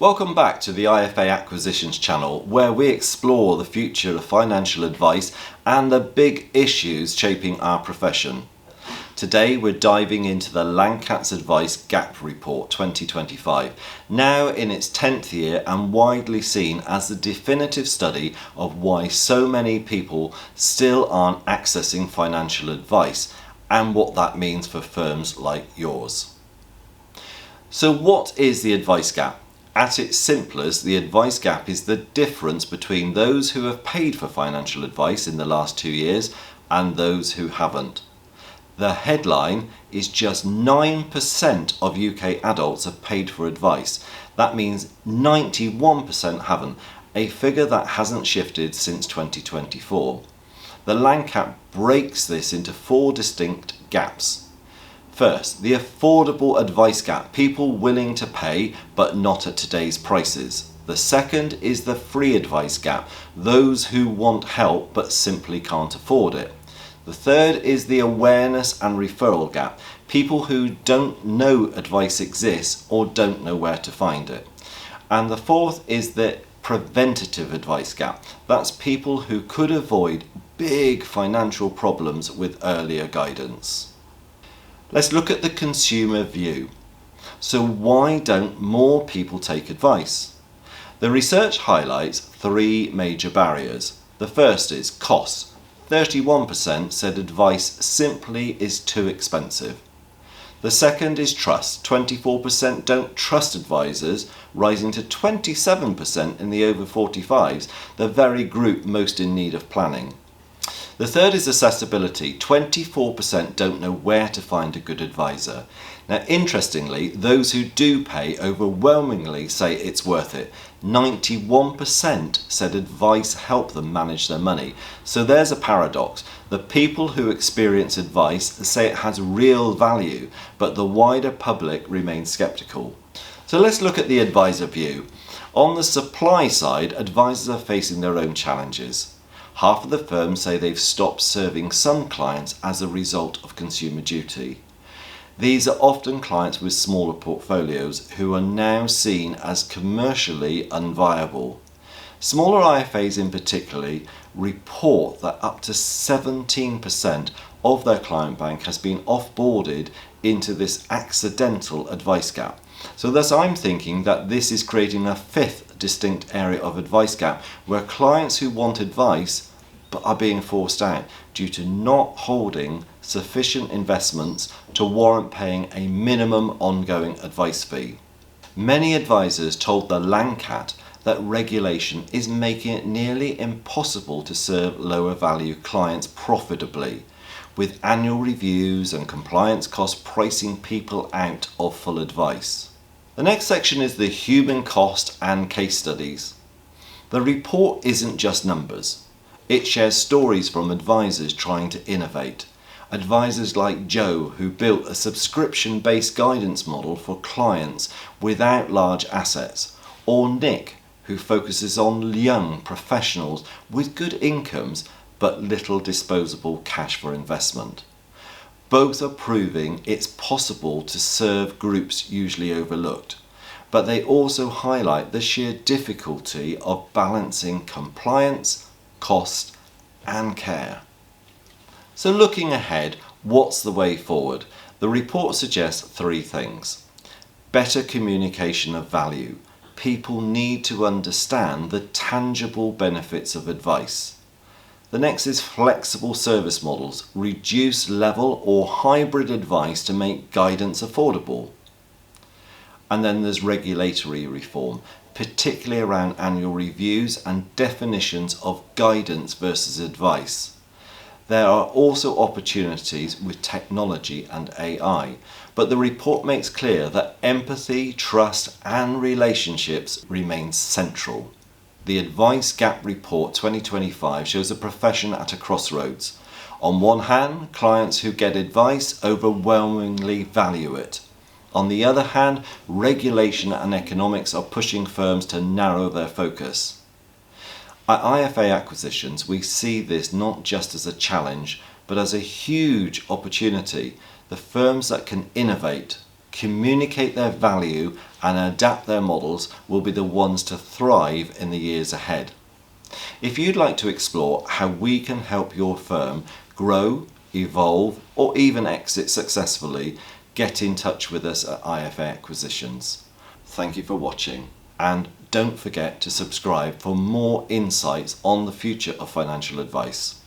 Welcome back to the IFA Acquisitions channel, where we explore the future of financial advice and the big issues shaping our profession. Today we're diving into the Lancat's Advice Gap Report 2025, now in its 10th year and widely seen as the definitive study of why so many people still aren't accessing financial advice and what that means for firms like yours. So what is the advice gap? At its simplest, the advice gap is the difference between those who have paid for financial advice in the last 2 years and those who haven't. The headline is just 9% of UK adults have paid for advice. That means 91% haven't, a figure that hasn't shifted since 2024. The Lancat breaks this into 4 distinct gaps. First, the affordable advice gap, people willing to pay but not at today's prices. The second is the free advice gap, those who want help but simply can't afford it. The third is the awareness and referral gap, people who don't know advice exists or don't know where to find it. And the fourth is the preventative advice gap, that's people who could avoid big financial problems with earlier guidance. Let's look at the consumer view. So why don't more people take advice? The research highlights 3 major barriers. The first is cost. 31% said advice simply is too expensive. The second is trust. 24% don't trust advisors, rising to 27% in the over 45s, the very group most in need of planning. The third is accessibility. 24% don't know where to find a good advisor. Now, interestingly, those who do pay overwhelmingly say it's worth it. 91% said advice helped them manage their money. So there's a paradox. The people who experience advice say it has real value, but the wider public remains skeptical. So let's look at the advisor view. On the supply side, advisors are facing their own challenges. Half of the firms say they've stopped serving some clients as a result of consumer duty. These are often clients with smaller portfolios who are now seen as commercially unviable. Smaller IFAs in particular report that up to 17% of their client bank has been off-boarded into this accidental advice gap. So thus I'm thinking that this is creating a 5th distinct area of advice gap where clients who want advice but are being forced out due to not holding sufficient investments to warrant paying a minimum ongoing advice fee. Many advisors told the Lancat that regulation is making it nearly impossible to serve lower value clients profitably, with annual reviews and compliance costs pricing people out of full advice. The next section is the human cost and case studies. The report isn't just numbers. It shares stories from advisors trying to innovate. Advisors like Joe, who built a subscription-based guidance model for clients without large assets, or Nick, who focuses on young professionals with good incomes but little disposable cash for investment. Both are proving it's possible to serve groups usually overlooked, but they also highlight the sheer difficulty of balancing compliance, cost and care. So looking ahead, what's the way forward? The report suggests 3 things. Better communication of value. People need to understand the tangible benefits of advice. The next is flexible service models, reduce level or hybrid advice to make guidance affordable. And then there's regulatory reform, particularly around annual reviews and definitions of guidance versus advice. There are also opportunities with technology and AI, but the report makes clear that empathy, trust and relationships remain central. The Advice Gap Report 2025 shows a profession at a crossroads. On one hand, clients who get advice overwhelmingly value it. On the other hand, regulation and economics are pushing firms to narrow their focus. At IFA Acquisitions, we see this not just as a challenge, but as a huge opportunity. The firms that can innovate, communicate their value and adapt their models will be the ones to thrive in the years ahead. If you'd like to explore how we can help your firm grow, evolve, or even exit successfully, get in touch with us at IFA Acquisitions. Thank you for watching, and don't forget to subscribe for more insights on the future of financial advice.